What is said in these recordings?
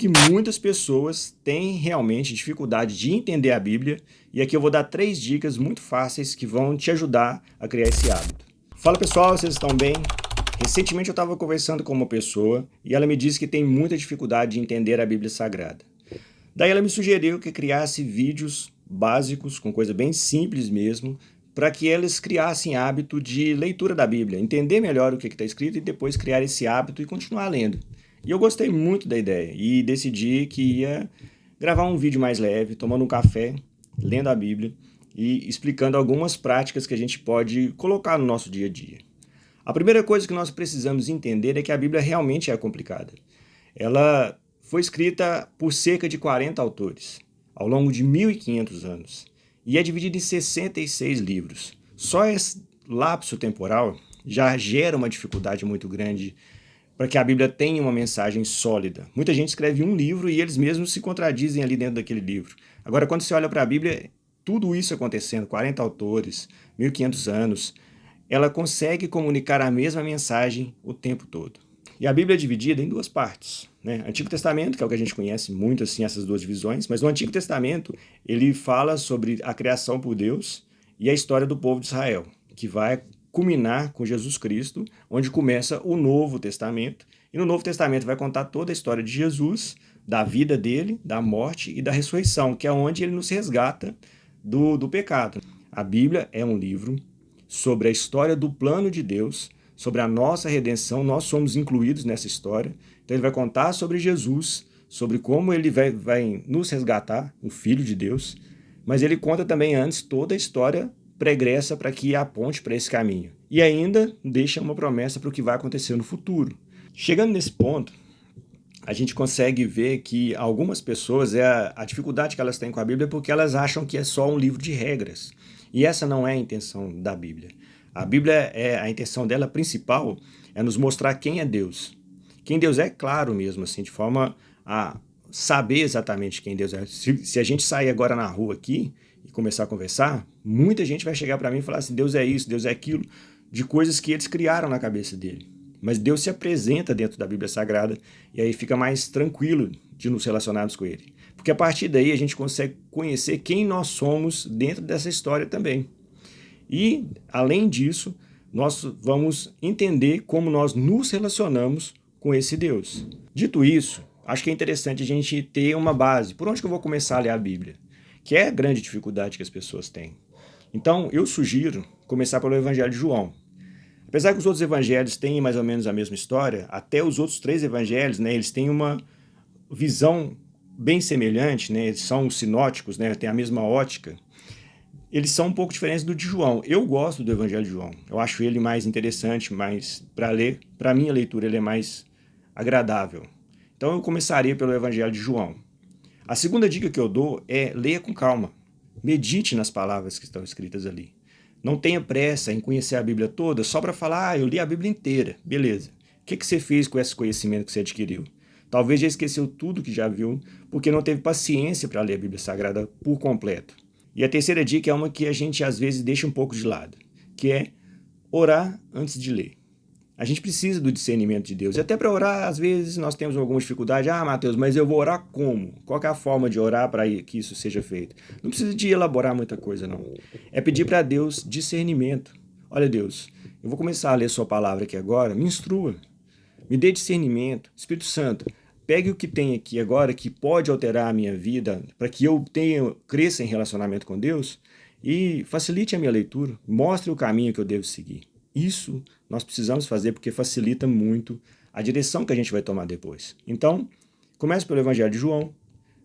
Que muitas pessoas têm realmente dificuldade de entender a Bíblia, e aqui eu vou dar 3 dicas muito fáceis que vão te ajudar a criar esse hábito. Fala pessoal, vocês estão bem? Recentemente eu estava conversando com uma pessoa e ela me disse que tem muita dificuldade de entender a Bíblia Sagrada. Daí ela me sugeriu que criasse vídeos básicos, com coisa bem simples mesmo, para que eles criassem hábito de leitura da Bíblia, entender melhor o que está escrito e depois criar esse hábito e continuar lendo. E eu gostei muito da ideia e decidi que ia gravar um vídeo mais leve, tomando um café, lendo a Bíblia e explicando algumas práticas que a gente pode colocar no nosso dia a dia. A primeira coisa que nós precisamos entender é que a Bíblia realmente é complicada. Ela foi escrita por cerca de 40 autores, ao longo de 1500 anos, e é dividida em 66 livros. Só esse lapso temporal já gera uma dificuldade muito grande para que a Bíblia tenha uma mensagem sólida. Muita gente escreve um livro e eles mesmos se contradizem ali dentro daquele livro. Agora, quando você olha para a Bíblia, tudo isso acontecendo, 40 autores, 1500 anos, ela consegue comunicar a mesma mensagem o tempo todo. E a Bíblia é dividida em 2 partes, né? Antigo Testamento, que é o que a gente conhece muito assim, essas 2 divisões, mas no Antigo Testamento ele fala sobre a criação por Deus e a história do povo de Israel, que vai culminar com Jesus Cristo, onde começa o Novo Testamento. E no Novo Testamento vai contar toda a história de Jesus, da vida dele, da morte e da ressurreição, que é onde ele nos resgata do pecado. A Bíblia é um livro sobre a história do plano de Deus, sobre a nossa redenção, nós somos incluídos nessa história. Então ele vai contar sobre Jesus, sobre como ele vai nos resgatar, o Filho de Deus, mas ele conta também antes toda a história pregressa para que aponte para esse caminho. E ainda deixa uma promessa para o que vai acontecer no futuro. Chegando nesse ponto, a gente consegue ver que algumas pessoas, a dificuldade que elas têm com a Bíblia é porque elas acham que é só um livro de regras. E essa não é a intenção da Bíblia. A Bíblia, a intenção dela principal é nos mostrar quem é Deus. Quem Deus é, claro mesmo, assim, de forma a saber exatamente quem Deus é. Se a gente sair agora na rua aqui e começar a conversar, muita gente vai chegar para mim e falar assim, Deus é isso, Deus é aquilo, de coisas que eles criaram na cabeça dele. Mas Deus se apresenta dentro da Bíblia Sagrada e aí fica mais tranquilo de nos relacionarmos com ele. Porque a partir daí a gente consegue conhecer quem nós somos dentro dessa história também. E, além disso, nós vamos entender como nós nos relacionamos com esse Deus. Dito isso, acho que é interessante a gente ter uma base. Por onde que eu vou começar a ler a Bíblia? Que é a grande dificuldade que as pessoas têm. Então, eu sugiro começar pelo Evangelho de João. Apesar que os outros evangelhos têm mais ou menos a mesma história, até os outros 3 evangelhos, né, eles têm uma visão bem semelhante, né, eles são sinóticos, né, têm a mesma ótica. Eles são um pouco diferentes do de João. Eu gosto do Evangelho de João. Eu acho ele mais interessante, mais para ler. Para mim, a leitura ele é mais agradável. Então, eu começaria pelo Evangelho de João. A segunda dica que eu dou é leia com calma. Medite nas palavras que estão escritas ali. Não tenha pressa em conhecer a Bíblia toda só para falar, eu li a Bíblia inteira. Beleza. O que você fez com esse conhecimento que você adquiriu? Talvez já esqueceu tudo que já viu, porque não teve paciência para ler a Bíblia Sagrada por completo. E a terceira dica é uma que a gente às vezes deixa um pouco de lado, que é orar antes de ler. A gente precisa do discernimento de Deus. E até para orar, às vezes, nós temos alguma dificuldade. Ah, Mateus, mas eu vou orar como? Qual é a forma de orar para que isso seja feito? Não precisa de elaborar muita coisa, não. É pedir para Deus discernimento. Olha, Deus, eu vou começar a ler sua palavra aqui agora, me instrua. Me dê discernimento. Espírito Santo, pegue o que tem aqui agora que pode alterar a minha vida para que eu cresça em relacionamento com Deus e facilite a minha leitura. Mostre o caminho que eu devo seguir. Isso nós precisamos fazer porque facilita muito a direção que a gente vai tomar depois. Então, comece pelo Evangelho de João,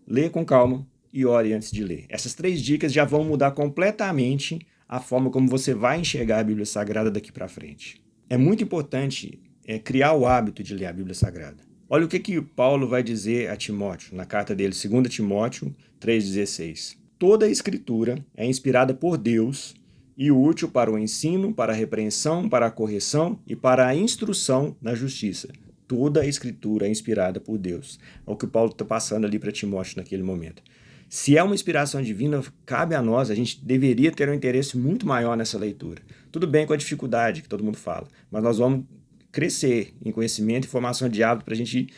leia com calma e ore antes de ler. Essas 3 dicas já vão mudar completamente a forma como você vai enxergar a Bíblia Sagrada daqui para frente. É muito importante criar o hábito de ler a Bíblia Sagrada. Olha o que Paulo vai dizer a Timóteo, na carta dele, 2 Timóteo 3,16. Toda a Escritura é inspirada por Deus e útil para o ensino, para a repreensão, para a correção e para a instrução na justiça. Toda a Escritura é inspirada por Deus. É o que Paulo está passando ali para Timóteo naquele momento. Se é uma inspiração divina, cabe a nós, a gente deveria ter um interesse muito maior nessa leitura. Tudo bem com a dificuldade que todo mundo fala, mas nós vamos crescer em conhecimento e formação de hábito para a gente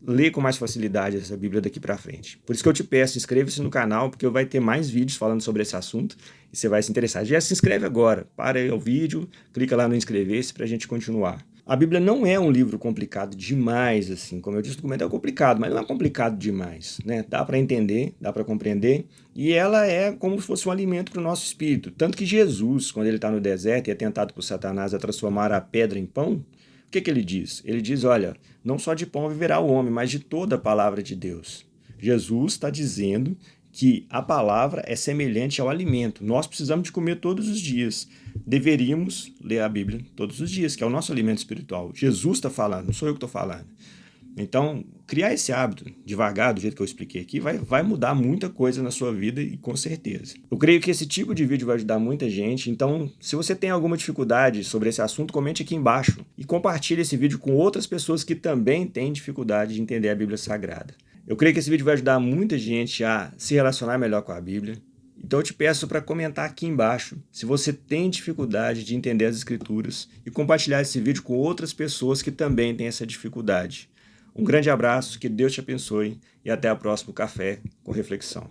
ler com mais facilidade essa Bíblia daqui para frente. Por isso que eu te peço, inscreva-se no canal, porque vai ter mais vídeos falando sobre esse assunto e você vai se interessar. Já se inscreve agora, para aí o vídeo, clica lá no inscrever-se para a gente continuar. A Bíblia não é um livro complicado demais, assim, como eu disse, o documento é complicado, mas não é complicado demais, né? Dá para entender, dá para compreender, e ela é como se fosse um alimento para o nosso espírito. Tanto que Jesus, quando ele está no deserto e é tentado por Satanás a transformar a pedra em pão, o que ele diz? Ele diz, olha, não só de pão viverá o homem, mas de toda a palavra de Deus. Jesus está dizendo que a palavra é semelhante ao alimento. Nós precisamos de comer todos os dias. Deveríamos ler a Bíblia todos os dias, que é o nosso alimento espiritual. Jesus está falando, não sou eu que estou falando. Então, criar esse hábito, devagar, do jeito que eu expliquei aqui, vai mudar muita coisa na sua vida e com certeza. Eu creio que esse tipo de vídeo vai ajudar muita gente, então, se você tem alguma dificuldade sobre esse assunto, comente aqui embaixo e compartilhe esse vídeo com outras pessoas que também têm dificuldade de entender a Bíblia Sagrada. Eu creio que esse vídeo vai ajudar muita gente a se relacionar melhor com a Bíblia. Então eu te peço para comentar aqui embaixo se você tem dificuldade de entender as Escrituras e compartilhar esse vídeo com outras pessoas que também têm essa dificuldade. Um grande abraço, que Deus te abençoe e até o próximo Café com Reflexão.